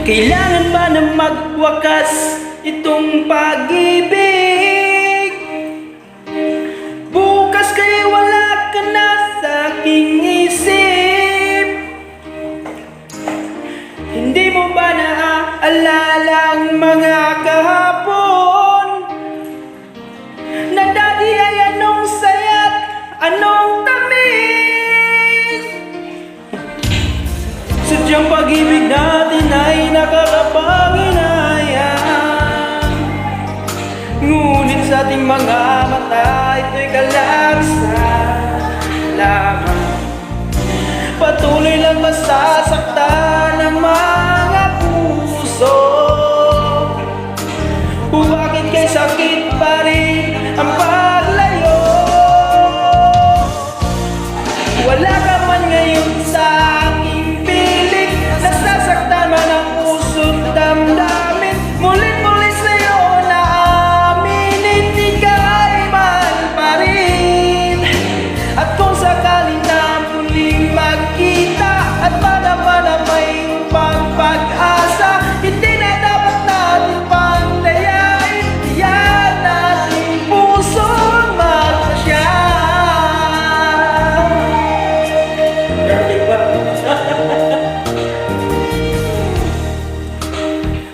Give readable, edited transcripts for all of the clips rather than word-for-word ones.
Kailangan ba na magwakas itong pag-ibig? Bukas kay wala ka na sa aking isip. Hindi mo ba naaalala ang mga kahapon? Na dati ay anong saya't anong tamis? Sadyang pag-ibig natin ay nakakapanghinayang, ngunit sa ating mga mata ito'y kalagsan lamang. Patuloy lang masasaktan ng mga puso. Bakit kay sakit pa rin ang paglayo? Wala ka man ngayon sa aking piling, nasasaktan man ang puso't damdamin. Mulit-muli sa'yo na aminin, ikaw ay mahal pa rin. At kung sakali na muling magkita at mana-mana mayroong pang pag-asa, hindi na dapat natin pantayain. Yan ating pusong magpasya.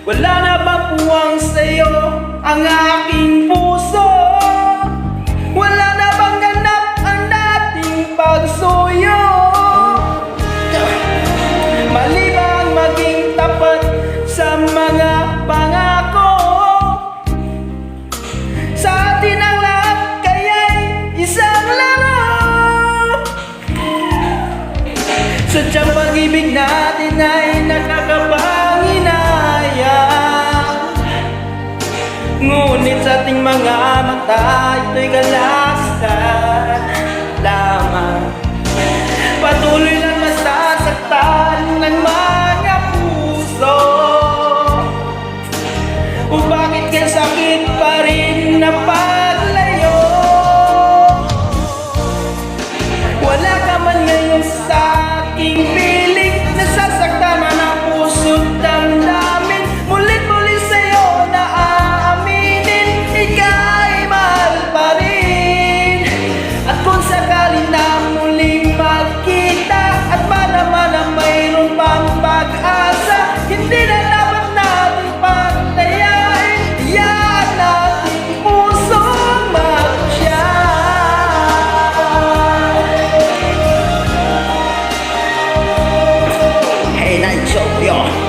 Wala na bang puwang sa'yo ang aking puso? Wala na bang ganap ang dating pagsuyo? Mali ba ang maging tapat sa mga pangako? Sa atin ang lahat kaya'y isang laro. Sadyang pag-ibig natin ay nakakapanghinayang, ngunit sa ating mga mata ito'y kalagsan lamang. Patuloy lang masasaktan ng mga puso. O bakit kaya sakit pa rin na paglayo? Wala ka man ngayon sa aking piling, nasasaktan man ang puso't damdamin. Mulit-muli sa'yo na aaminin, ikaw ay mahal pa rin. At kung sakali na muling magkita at mana-mana mayroon pang pag-asa, hindi na dapat natin pantayain. Yan ating pusong magpasya. Hey, Nanchopyo!